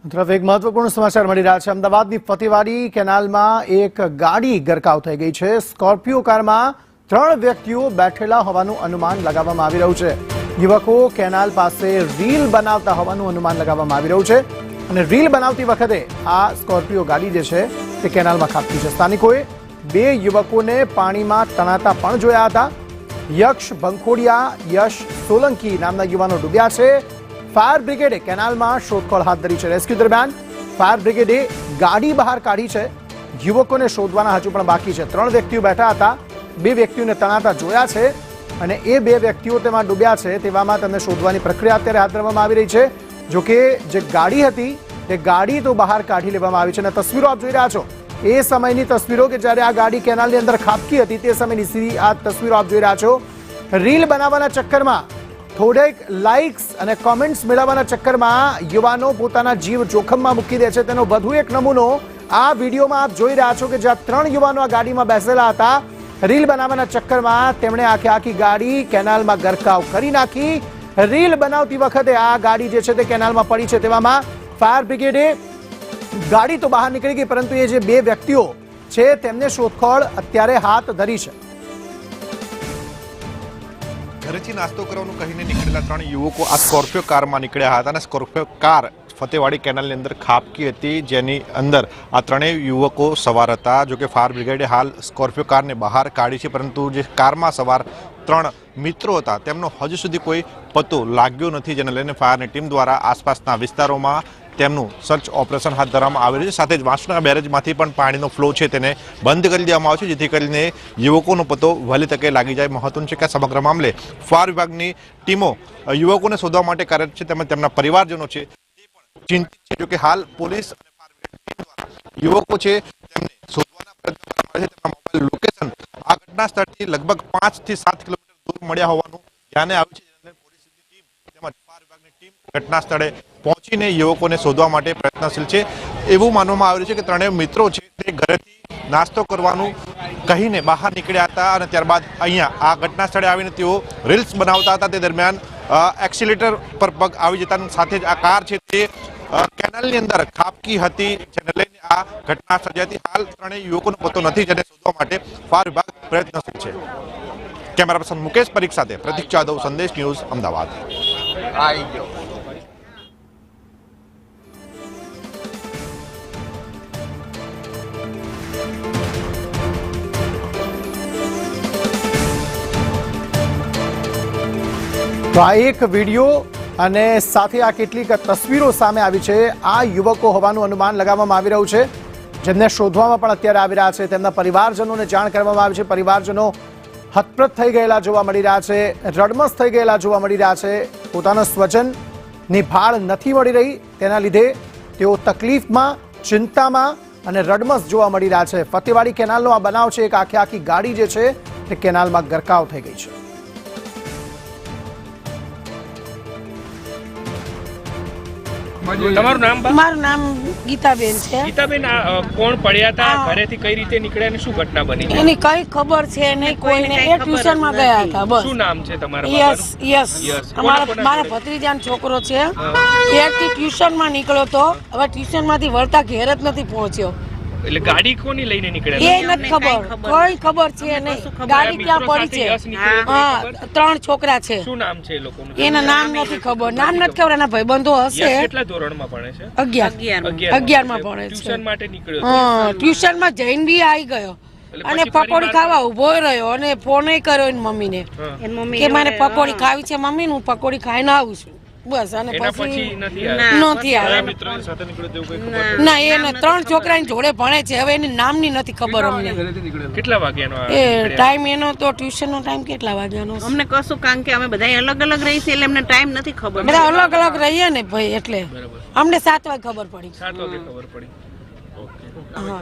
તરફ એક મહત્વપૂર્ણ સમાચાર મળી રહ્યા છે। અમદાવાદની ફતેવાડી કેનાલમાં એક ગાડી ગરકાવ થઈ ગઈ છે। સ્કોર્પિયો કારમાં 3 વ્યક્તિઓ બેઠેલા હોવાનું અનુમાન લગાવવામાં આવી રહ્યું છે। યુવકો કેનાલ પાસે રીલ બનાવતા હોવાનું અનુમાન લગાવવામાં આવી રહ્યું છે અને રીલ બનાવતી વખતે આ સ્કોર્પિયો ગાડી જે છે તે કેનાલમાં ખાબકી છે। સ્થાનિકોએ 2 યુવકોને પાણીમાં તણાતા પણ જોયા હતા। યક્ષ બંખોડિયા, યશ સોલંકી નામના યુવાનો ડૂબ્યા છે। फायर ब्रिगेडे केनाल में शोधखोळ हाथ धरी है। रेस्क्यू दरमियान फायर ब्रिगेडे गाड़ी बहार काढ़ी है। युवकों ने शोधवाना हजू पण बाकी है। 3 व्यक्तिओ बैठा था, 2 व्यक्तिओं ने तणाता जोया है अने ए 2 व्यक्तिओ तेमां डूब्या है। तेवामां तेमने शोधवानी प्रक्रिया अत्यारे हाथ धरवामां आवी रही है। जो कि जे गाड़ी हती ते गाड़ी तो बहार काढ़ी लेवामां आवी छे। तस्वीरों आप जोई रह्या छो ए समयनी तस्वीरों के ज्यारे आ गाड़ी केनालनी अंदर खाबकी हती ते समयनी सीधी आ तस्वीरों आप जोई रह्या छो। रील बनाववाना चक्करमां થોડેક લાઇક્સ અને કોમેન્ટ્સ મેળવવાના ચક્કરમાં યુવાનો પોતાના જીવ જોખમમાં મૂકી દે છે। તેનો વધુ એક નમૂનો આ વિડીયોમાં આપ જોઈ રહ્યા છો કે જ્યાં 3 યુવાનો આ ગાડીમાં બેસેલા હતા। રીલ બનાવવાના ચક્કરમાં તેમણે આખી ગાડી કેનાલમાં ગરકાવ કરી નાખી। રીલ બનાવતી વખતે આ ગાડી જે છે તે કેનાલમાં પડી છે। તેવામાં ફાયર બ્રિગેડે ગાડી તો બહાર નીકળી ગઈ, પરંતુ એ જે 2 વ્યક્તિઓ છે તેમને શોધખોળ અત્યારે હાથ ધરી છે। ઘરેથી નાસ્તો કરવાનું કહીને નીકળેલા 3 યુવકો આ સ્કોર્પિયો કારમાં નીકળ્યા હતા અને સ્કોર્પિયો કાર ફતેવાડી કેનાલની અંદર ખાબકી હતી, જેની અંદર આ 3 યુવકો સવાર હતા। જો કે ફાયર બ્રિગેડે હાલ સ્કોર્પિયો કારને બહાર કાઢી છે, પરંતુ જે કારમાં સવાર 3 મિત્રો હતા તેમનો હજુ સુધી કોઈ પતો લાગ્યો નથી, જેને લઈને ફાયરની ટીમ દ્વારા આસપાસના વિસ્તારોમાં તેમનું સર્ચ ઓપરેશન હાથ ધરવામાં આવી રહ્યું છે। સાથે જ વાંસણા બેરેજમાંથી પણ પાણીનો ફ્લો છે તેને બંધ કરી દેવામાં આવ્યો છે, જેથી કરીને યુવકોનો પતો વહેલી તકે લાગી જાય। મહત્વનું છે કે સમગ્ર મામલે ફાયર વિભાગની ટીમો યુવકોને શોધવા માટે કાર્યરત છે, તેમજ તેમના પરિવારજનો છે તે પણ ચિંતિત છે। જો કે હાલ પોલીસ અને ફાયર બ્રિગેડ દ્વારા યુવકો છે તેમને શોધવાના પ્રયત્નો કરવામાં આવે છે। તેમના મોબાઈલ લોકેશન આ ઘટના સ્થળથી લગભગ 5 થી 7 કિલોમીટર દૂર મળ્યા હોવાનું ધ્યાને આવ્યું છે, જેને પોલીસની ટીમ તેમજ ફાયર વિભાગની ટીમ ઘટના સ્થળે પહોંચીને યુવકોને શોધવા માટે પ્રયત્નશીલ છે। એવું માનવામાં આવી રહ્યું છે કે 3 મિત્રો છે તે ઘરેથી નાસ્તો કરવાનું કહીને બહાર નીકળ્યા હતા અને ત્યારબાદ અહીંયા આ ઘટના સ્થળે આવીને તેઓ રીલ્સ બનાવતા હતા। તે દરમિયાન એક્સિલેટર પર પગ આવી જતાની સાથે જ આ કાર છે તે કેનાલની અંદર ખાબકી હતી, જેને લઈને આ ઘટના સર્જાઈ હતી। હાલ 3 યુવકોનો પતો નથી, જેને શોધવા માટે ફાયર વિભાગ પ્રયત્નશીલ છે। કેમેરા પર્સન મુકેશ પરીખ સાથે પ્રતીક જાદવ, સંદેશ ન્યૂઝ, અમદાવાદ। તો આ એક વિડીયો અને સાથે આ કેટલીક તસવીરો સામે આવી છે। આ યુવકો હોવાનું અનુમાન લગાવવામાં આવી રહ્યું છે, જેમને શોધવામાં પણ અત્યારે આવી રહ્યા છે। તેમના પરિવારજનોને જાણ કરવામાં આવી છે। પરિવારજનો હતપ્રત થઈ ગયેલા જોવા મળી રહ્યા છે, રડમસ થઈ ગયેલા જોવા મળી રહ્યા છે। પોતાના સ્વજનની ભાળ નથી મળી રહી, તેના લીધે તેઓ તકલીફમાં, ચિંતામાં અને રડમસ જોવા મળી રહ્યા છે। ફતેવાડી કેનાલનો આ બનાવ છે। એક આખી ગાડી જે છે તે કેનાલમાં ગરકાવ થઈ ગઈ છે। તમારું નામ? મારું નામ ગીતાબેન છે। ગીતાબેન, કોણ પડ્યા હતા, ઘરેથી કઈ રીતે નીકળ્યા અને શું ઘટના બની? એની કઈ ખબર છે નહીં કોઈને। એ ટ્યુશન માં ગયા હતા બસ। શું નામ છે તમારા? યસ મારા ભત્રીજાનો છોકરો છે। ત્યારથી ટ્યુશન માં નીકળ્યો તો, હવે ટ્યુશન માંથી વળતા ઘેર જ નથી પહોંચ્યો। એટલે ગાડી કોની લઈને નીકળ્યા? એ નથી ખબર, કોઈ ખબર છે નહીં। ગાડી ક્યાં પડી છે? હા, 3 છોકરા છે। શું નામ છે એ લોકોનું? એના નામ નથી ખબર, નામ નથી ખબર। એના ભાઈબંધો હશે। કેટલા ધોરણમાં ભણે છે? 11 માં ભણે છે। ટ્યુશન માટે નીકળ્યો? હા, ટ્યુશન માં જઈને બી આવી ગયો અને પકોડી ખાવા ઉભો રહ્યો અને ફોન કર્યો એની મમ્મીને કે મારે પકોડી ખાવી છે મમ્મી, હું પકોડી ખાઈને આવું છું બસ। અને પછી નથી આવ્યા। ના, એને 3 છોકરાની જોડે ભણે છે, હવે એની નામની નથી ખબર અમને। કેટલા વાગ્યાનો એ ટાઈમ એનો તો ટ્યુશનનો ટાઈમ કેટલા વાગ્યાનો અમને કશું, કારણ કે અમે બધા અલગ અલગ રહી છે એટલે અમને ટાઈમ નથી ખબર। બધા અલગ અલગ રહીએ ને ભાઈ, એટલે અમને 7 વાગે ખબર પડી। 7 વાગે ખબર પડી। હા।